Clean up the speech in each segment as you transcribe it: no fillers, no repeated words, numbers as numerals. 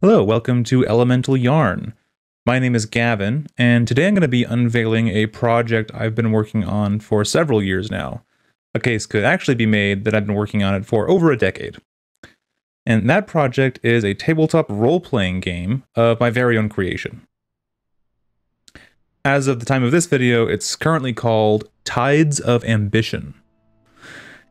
Hello, welcome to Elemental Yarn. My name is Gavin, and today I'm going to be unveiling a project I've been working on for several years now. A case could actually be made that I've been working on it for over a decade. And that project is a tabletop role-playing game of my very own creation. As of the time of this video, it's currently called Tides of Ambition.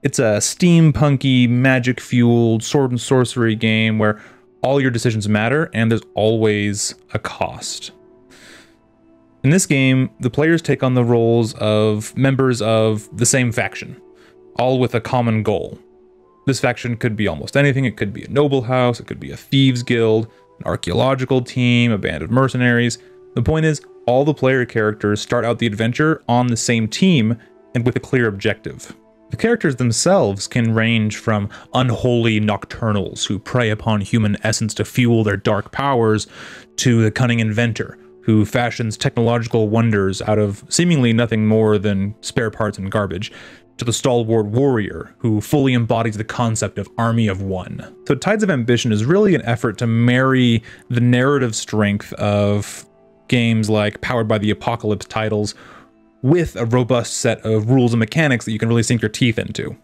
It's a steampunky, magic-fueled sword and sorcery game where all your decisions matter, and there's always a cost. In this game, the players take on the roles of members of the same faction, all with a common goal. This faction could be almost anything. It could be a noble house, it could be a thieves guild, an archaeological team, a band of mercenaries. The point is, all the player characters start out the adventure on the same team and with a clear objective. The characters themselves can range from unholy nocturnals who prey upon human essence to fuel their dark powers, to the cunning inventor who fashions technological wonders out of seemingly nothing more than spare parts and garbage, to the stalwart warrior who fully embodies the concept of army of one. So Tides of Ambition is really an effort to marry the narrative strength of games like Powered by the Apocalypse titles with a robust set of rules and mechanics that you can really sink your teeth into.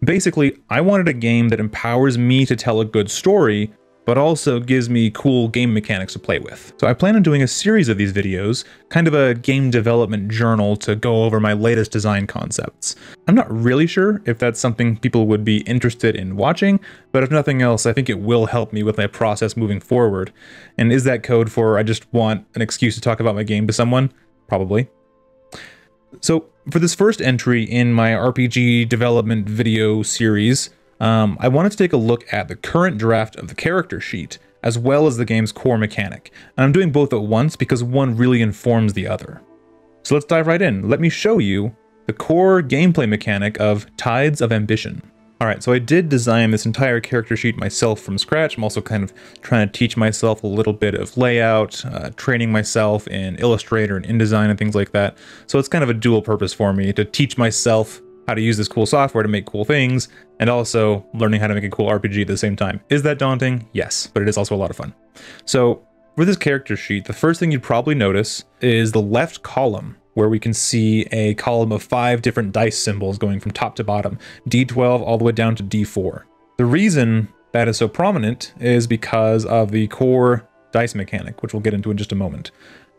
Basically, I wanted a game that empowers me to tell a good story, but also gives me cool game mechanics to play with. So I plan on doing a series of these videos, kind of a game development journal to go over my latest design concepts. I'm not really sure if that's something people would be interested in watching, but if nothing else, I think it will help me with my process moving forward. And is that code for I just want an excuse to talk about my game to someone? Probably. So for this first entry in my RPG development video series, I wanted to take a look at the current draft of the character sheet, as well as the game's core mechanic. And I'm doing both at once because one really informs the other. So let's dive right in. Let me show you the core gameplay mechanic of Tides of Ambition. Alright, so I did design this entire character sheet myself from scratch. I'm also kind of trying to teach myself a little bit of layout, training myself in Illustrator and InDesign and things like that. So it's kind of a dual purpose for me to teach myself how to use this cool software to make cool things, and also learning how to make a cool RPG at the same time. Is that daunting? Yes, but it is also a lot of fun. So for this character sheet, the first thing you'd probably notice is the left column, where we can see a column of 5 different dice symbols going from top to bottom, D12 all the way down to D4. The reason that is so prominent is because of the core dice mechanic, which we'll get into in just a moment.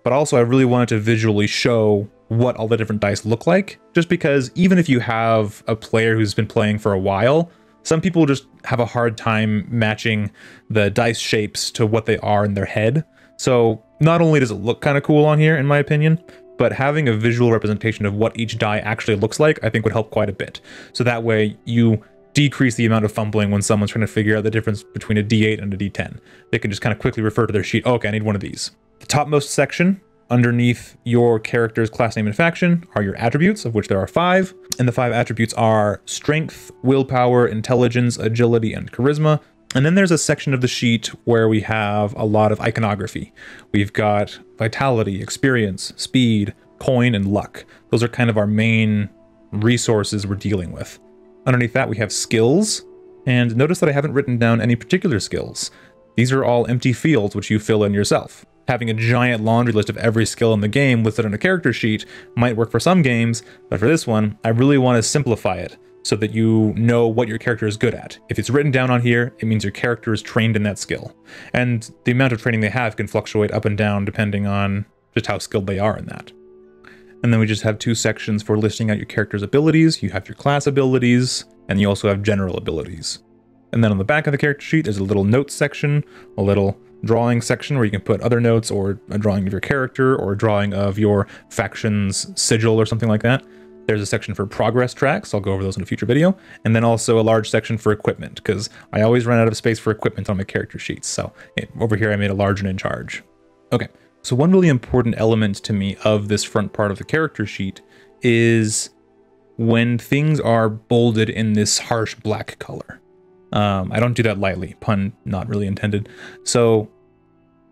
But also I really wanted to visually show what all the different dice look like, just because even if you have a player who's been playing for a while, some people just have a hard time matching the dice shapes to what they are in their head. So not only does it look kind of cool on here, in my opinion, but having a visual representation of what each die actually looks like, I think would help quite a bit. So that way you decrease the amount of fumbling when someone's trying to figure out the difference between a D8 and a D10. They can just kind of quickly refer to their sheet. Oh, okay, I need one of these. The topmost section underneath your character's class name and faction are your attributes, of which there are 5. And the 5 attributes are strength, willpower, intelligence, agility, and charisma. And then there's a section of the sheet where we have a lot of iconography. We've got vitality, experience, speed, coin, and luck. Those are kind of our main resources we're dealing with. Underneath that we have skills, and notice that I haven't written down any particular skills. These are all empty fields which you fill in yourself. Having a giant laundry list of every skill in the game listed on a character sheet might work for some games, but for this one, I really want to simplify it so that you know what your character is good at. If it's written down on here, it means your character is trained in that skill. And the amount of training they have can fluctuate up and down depending on just how skilled they are in that. And then we just have 2 sections for listing out your character's abilities. You have your class abilities, and you also have general abilities. And then on the back of the character sheet, there's a little notes section, a little drawing section where you can put other notes, or a drawing of your character, or a drawing of your faction's sigil or something like that. There's a section for progress tracks. I'll go over those in a future video. And then also a large section for equipment, because I always run out of space for equipment on my character sheets. So over here, I made a large and in charge. Okay, so one really important element to me of this front part of the character sheet is when things are bolded in this harsh black color. I don't do that lightly, pun not really intended. So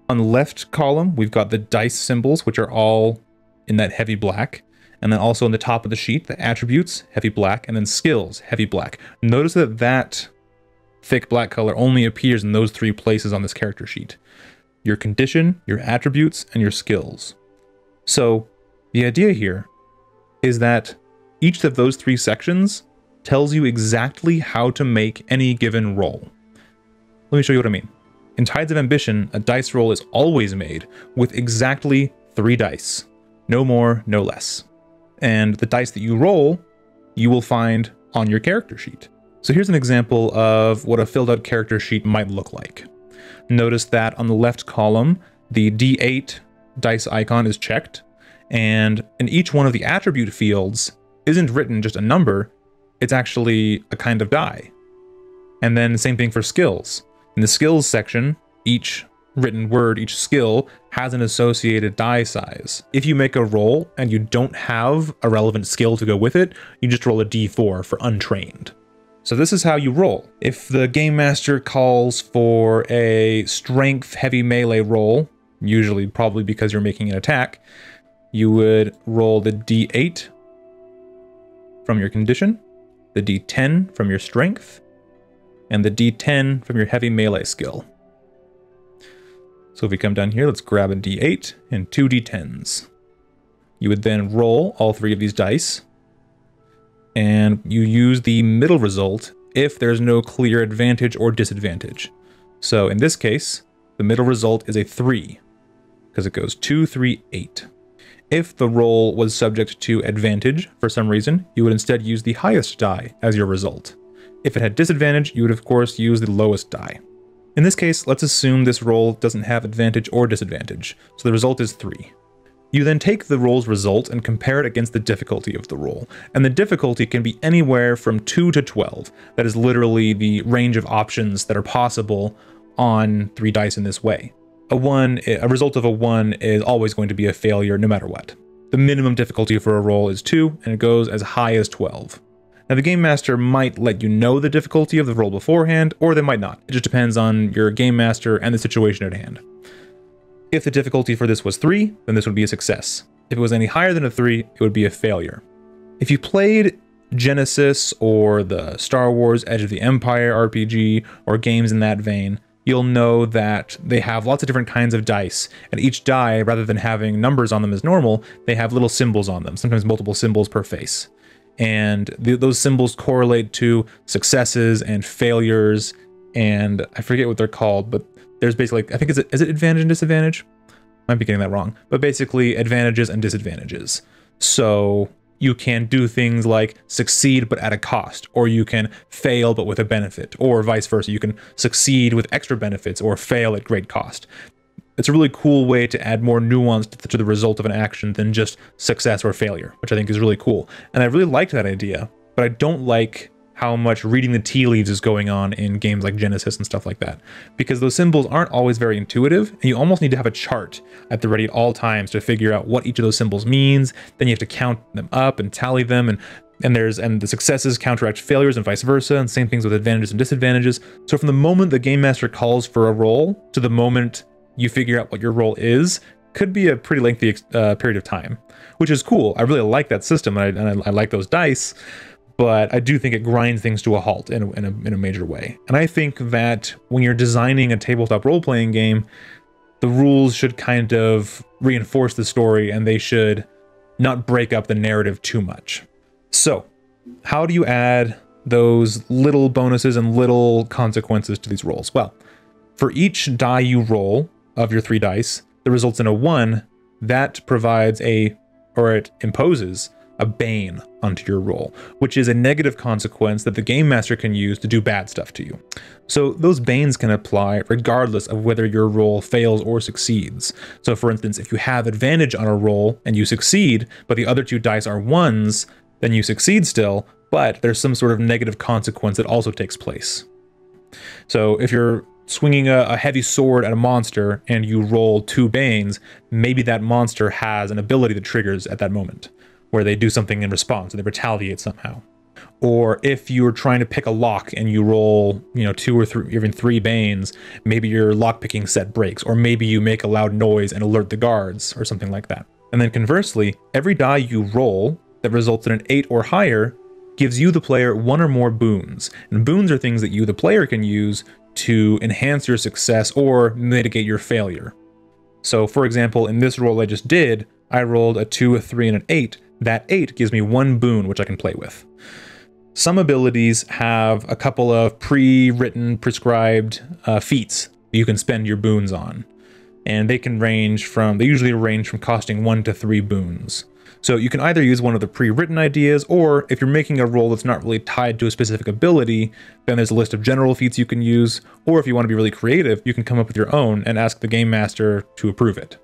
on the left column, we've got the dice symbols, which are all in that heavy black. And then also on the top of the sheet, the attributes, heavy black, and then skills, heavy black. Notice that that thick black color only appears in those 3 places on this character sheet: your condition, your attributes, and your skills. So the idea here is that each of those 3 sections tells you exactly how to make any given roll. Let me show you what I mean. In Tides of Ambition, a dice roll is always made with exactly 3 dice. No more, no less. And the dice that you roll, you will find on your character sheet. So here's an example of what a filled out character sheet might look like. Notice that on the left column, the D8 dice icon is checked, and in each one of the attribute fields isn't written just a number, it's actually a kind of die. And then same thing for skills. In the skills section, each written word, each skill, has an associated die size. If you make a roll and you don't have a relevant skill to go with it, you just roll a d4 for untrained. So this is how you roll. If the game master calls for a strength heavy melee roll, usually probably because you're making an attack, you would roll the d8 from your condition, the d10 from your strength, and the d10 from your heavy melee skill. So if we come down here, let's grab a d8 and 2 d10s. You would then roll all 3 of these dice, and you use the middle result if there's no clear advantage or disadvantage. So in this case, the middle result is a 3, because it goes 2, 3, 8. If the roll was subject to advantage for some reason, you would instead use the highest die as your result. If it had disadvantage, you would of course use the lowest die. In this case, let's assume this roll doesn't have advantage or disadvantage, so the result is 3. You then take the roll's result and compare it against the difficulty of the roll, and the difficulty can be anywhere from 2 to 12. That is literally the range of options that are possible on 3 dice in this way. A result of a 1 is always going to be a failure no matter what. The minimum difficulty for a roll is 2, and it goes as high as 12. Now the game master might let you know the difficulty of the roll beforehand, or they might not. It just depends on your game master and the situation at hand. If the difficulty for this was 3, then this would be a success. If it was any higher than a 3, it would be a failure. If you played Genesis or the Star Wars Edge of the Empire RPG or games in that vein, you'll know that they have lots of different kinds of dice, and each die, rather than having numbers on them as normal, they have little symbols on them, sometimes multiple symbols per face. And those symbols correlate to successes and failures, and I forget what they're called, but there's basically, I think, is it advantage and disadvantage? I might be getting that wrong, but basically advantages and disadvantages. So you can do things like succeed but at a cost, or you can fail but with a benefit, or vice versa. You can succeed with extra benefits or fail at great cost. It's a really cool way to add more nuance to the result of an action than just success or failure, which I think is really cool. And I really liked that idea, but I don't like how much reading the tea leaves is going on in games like Genesis and stuff like that, because those symbols aren't always very intuitive, and you almost need to have a chart at the ready at all times to figure out what each of those symbols means. Then you have to count them up and tally them, and the successes counteract failures and vice versa, and same things with advantages and disadvantages. So from the moment the game master calls for a roll to the moment you figure out what your roll is, could be a pretty lengthy period of time, which is cool. I really like that system, and I like those dice, but I do think it grinds things to a halt in a major way. And I think that when you're designing a tabletop role-playing game, the rules should kind of reinforce the story, and they should not break up the narrative too much. So, how do you add those little bonuses and little consequences to these rolls? Well, for each die you roll of your 3 dice that results in a 1, that provides it imposes a bane onto your roll, which is a negative consequence that the game master can use to do bad stuff to you. So those banes can apply regardless of whether your roll fails or succeeds. So for instance, if you have advantage on a roll and you succeed, but the other 2 dice are 1s, then you succeed still, but there's some sort of negative consequence that also takes place. So if you're swinging a heavy sword at a monster and you roll 2 banes, maybe that monster has an ability that triggers at that moment, where they do something in response, and they retaliate somehow. Or if you're trying to pick a lock and you roll, 2 or 3, even 3 banes, maybe your lockpicking set breaks, or maybe you make a loud noise and alert the guards, or something like that. And then conversely, every die you roll that results in an 8 or higher gives you, the player, one or more boons. And boons are things that you, the player, can use to enhance your success or mitigate your failure. So, for example, in this roll I just did, I rolled a 2, a 3, and an 8. That 8 gives me one boon, which I can play with. Some abilities have a couple of pre-written, prescribed feats that you can spend your boons on. And they usually range from costing 1 to 3 boons. So you can either use one of the pre-written ideas, or if you're making a roll that's not really tied to a specific ability, then there's a list of general feats you can use, or if you want to be really creative, you can come up with your own and ask the game master to approve it.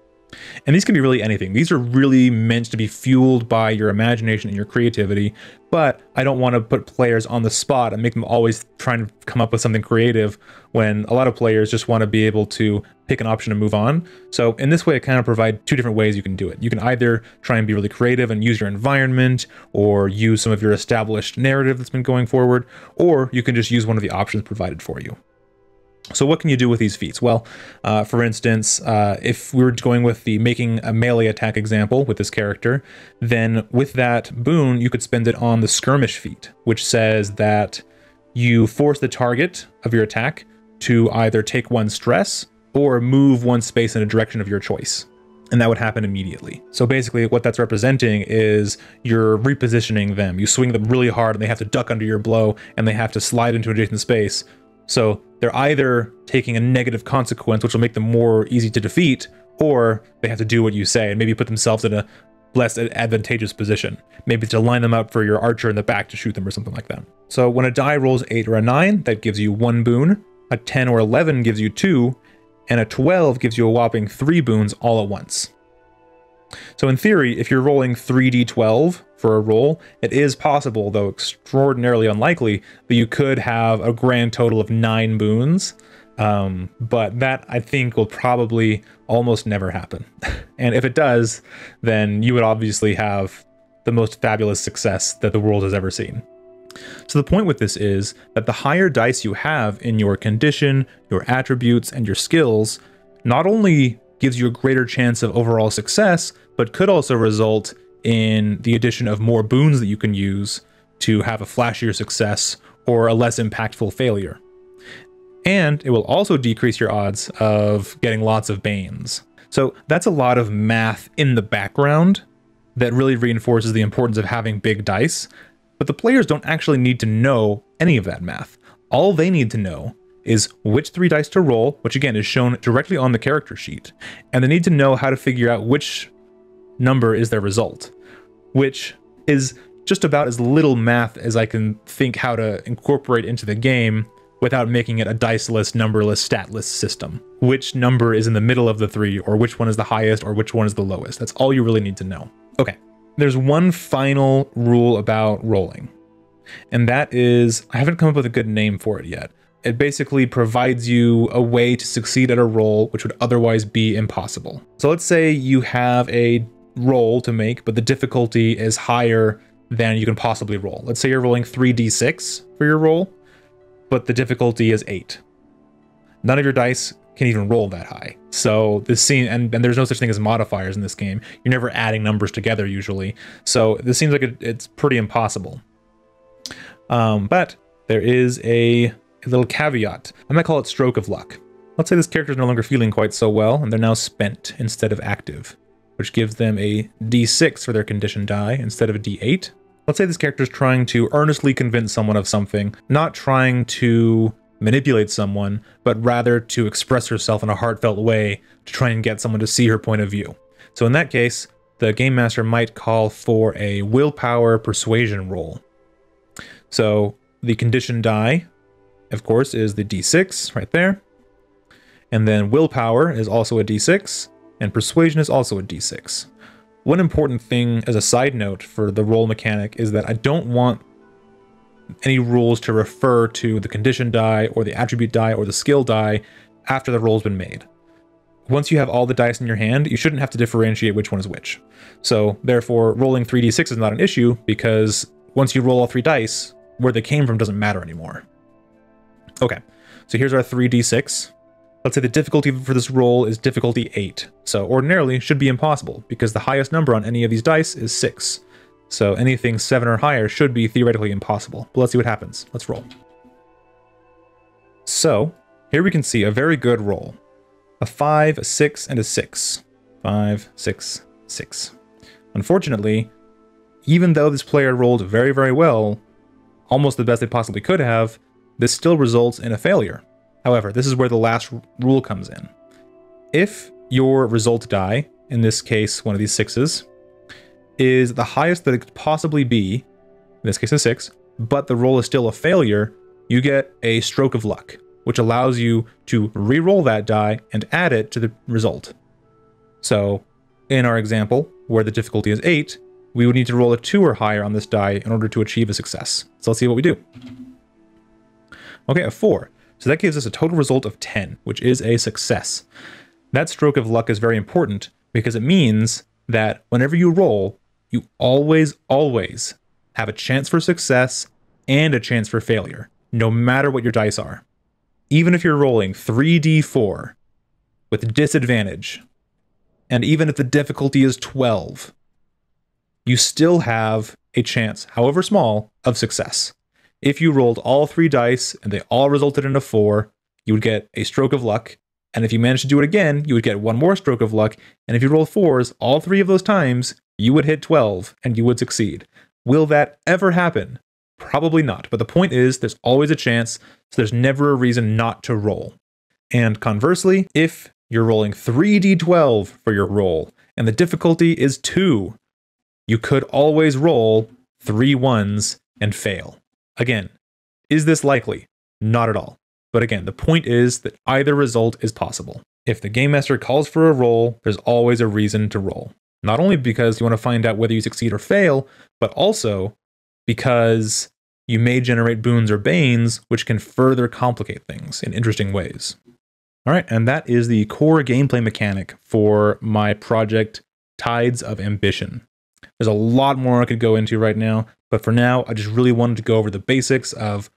And these can be really anything. These are really meant to be fueled by your imagination and your creativity, but I don't want to put players on the spot and make them always trying to come up with something creative when a lot of players just want to be able to pick an option and move on. So in this way, I kind of provide two different ways you can do it. You can either try and be really creative and use your environment, or use some of your established narrative that's been going forward, or you can just use one of the options provided for you. So what can you do with these feats? Well, for instance, if we were going with the making a melee attack example with this character, then with that boon, you could spend it on the skirmish feat, which says that you force the target of your attack to either take one stress or move one space in a direction of your choice. And that would happen immediately. So basically what that's representing is you're repositioning them. You swing them really hard and they have to duck under your blow and they have to slide into adjacent space. So they're either taking a negative consequence, which will make them more easy to defeat, or they have to do what you say and maybe put themselves in a less advantageous position. Maybe to line them up for your archer in the back to shoot them or something like that. So when a die rolls 8 or a 9, that gives you 1 boon, a 10 or 11 gives you 2, and a 12 gives you a whopping 3 boons all at once. So in theory, if you're rolling 3d12 for a roll, it is possible, though extraordinarily unlikely, that you could have a grand total of 9 boons. But that, I think, will probably almost never happen. And if it does, then you would obviously have the most fabulous success that the world has ever seen. So the point with this is that the higher dice you have in your condition, your attributes, and your skills, not only gives you a greater chance of overall success, but could also result in the addition of more boons that you can use to have a flashier success or a less impactful failure. And it will also decrease your odds of getting lots of banes. So that's a lot of math in the background that really reinforces the importance of having big dice, but the players don't actually need to know any of that math. All they need to know is which 3 dice to roll, which again is shown directly on the character sheet, and they need to know how to figure out which number is their result, which is just about as little math as I can think how to incorporate into the game without making it a diceless, numberless, statless system. Which number is in the middle of the 3, or which one is the highest, or which one is the lowest. That's all you really need to know. Okay, there's one final rule about rolling, and that is, I haven't come up with a good name for it yet. It basically provides you a way to succeed at a roll which would otherwise be impossible. So let's say you have a roll to make, but the difficulty is higher than you can possibly roll. Let's say you're rolling 3d6 for your roll, but the difficulty is 8. None of your dice can even roll that high. So this scene, and there's no such thing as modifiers in this game. You're never adding numbers together usually. So this seems like it's pretty impossible. But there is a little caveat. I might call it stroke of luck. Let's say this character is no longer feeling quite so well, and they're now spent instead of active, which gives them a d6 for their condition die instead of a d8. Let's say this character is trying to earnestly convince someone of something, not trying to manipulate someone, but rather to express herself in a heartfelt way to try and get someone to see her point of view. So in that case, the game master might call for a willpower persuasion roll. So the condition die, of course, is the d6 right there. And then willpower is also a d6, and persuasion is also a d6. One important thing as a side note for the roll mechanic is that I don't want any rules to refer to the condition die or the attribute die or the skill die after the roll's been made. Once you have all the dice in your hand, you shouldn't have to differentiate which one is which. So therefore, rolling 3d6 is not an issue, because once you roll all 3 dice, where they came from doesn't matter anymore. Okay, so here's our 3d6. Let's say the difficulty for this roll is difficulty 8. So ordinarily it should be impossible, because the highest number on any of these dice is 6. So anything 7 or higher should be theoretically impossible. But let's see what happens. Let's roll. So here we can see a very good roll. A 5, a 6, and a 6. 5, 6, 6. Unfortunately, even though this player rolled very, very well, almost the best they possibly could have, this still results in a failure. However, this is where the last rule comes in. If your result die, in this case one of these 6s, is the highest that it could possibly be, in this case a 6, but the roll is still a failure, you get a stroke of luck, which allows you to re-roll that die and add it to the result. So, in our example, where the difficulty is 8, we would need to roll a 2 or higher on this die in order to achieve a success. So let's see what we do. Okay, a 4. So that gives us a total result of 10, which is a success. That stroke of luck is very important because it means that whenever you roll, you always have a chance for success and a chance for failure, no matter what your dice are. Even if you're rolling 3d4 with disadvantage, and even if the difficulty is 12, you still have a chance, however small, of success. If you rolled all 3 dice and they all resulted in a 4, you would get a stroke of luck. And if you managed to do it again, you would get 1 more stroke of luck. And if you roll 4s all 3 of those times, you would hit 12 and you would succeed. Will that ever happen? Probably not. But the point is, there's always a chance, so there's never a reason not to roll. And conversely, if you're rolling 3d12 for your roll and the difficulty is 2, you could always roll 3 1s and fail. Again, is this likely? Not at all. But again, the point is that either result is possible. If the game master calls for a roll, there's always a reason to roll. Not only because you want to find out whether you succeed or fail, but also because you may generate boons or banes, which can further complicate things in interesting ways. All right, and that is the core gameplay mechanic for my project, Tides of Ambition. There's a lot more I could go into right now, but for now, I just really wanted to go over the basics of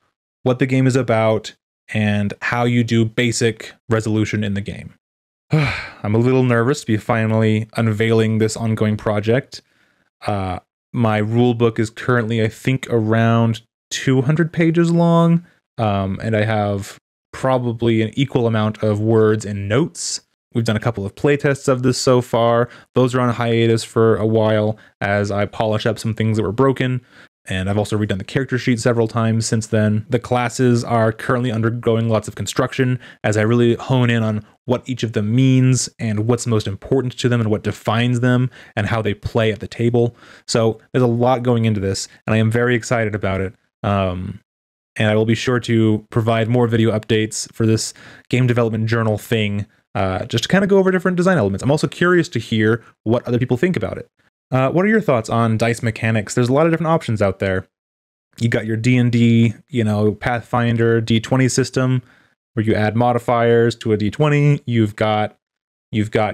what the game is about and how you do basic resolution in the game. I'm a little nervous to be finally unveiling this ongoing project. My rulebook is currently, I think, around 200 pages long, and I have probably an equal amount of words and notes. We've done a couple of playtests of this so far. Those are on hiatus for a while as I polish up some things that were broken. And I've also redone the character sheet several times since then. The classes are currently undergoing lots of construction as I really hone in on what each of them means and what's most important to them and what defines them and how they play at the table. So there's a lot going into this and I am very excited about it. And I will be sure to provide more video updates for this game development journal thing, just to kind of go over different design elements. I'm also curious to hear what other people think about it. What are your thoughts on dice mechanics? There's a lot of different options out there. You got your D&D, Pathfinder D20 system, where you add modifiers to a D20. You've got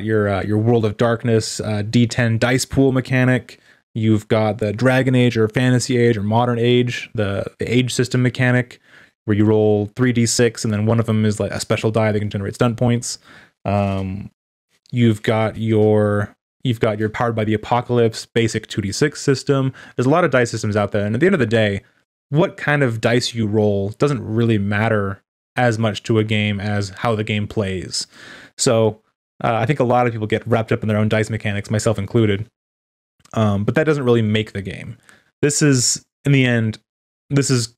your World of Darkness D10 dice pool mechanic. You've got the Dragon Age or Fantasy Age or Modern Age, the age system mechanic, where you roll 3d6 and then one of them is like a special die that can generate stunt points. You've got your Powered by the Apocalypse basic 2d6 system. There's a lot of dice systems out there, and at the end of the day, what kind of dice you roll doesn't really matter as much to a game as how the game plays. So I think a lot of people get wrapped up in their own dice mechanics, myself included. But that doesn't really make the game. This is, in the end, this is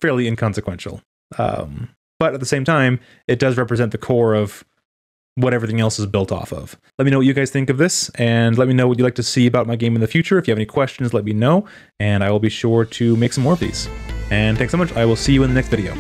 fairly inconsequential. But at the same time, it does represent the core of what everything else is built off of. Let me know what you guys think of this, and let me know what you'd like to see about my game in the future. If you have any questions, let me know, and I will be sure to make some more of these. And thanks so much. I will see you in the next video.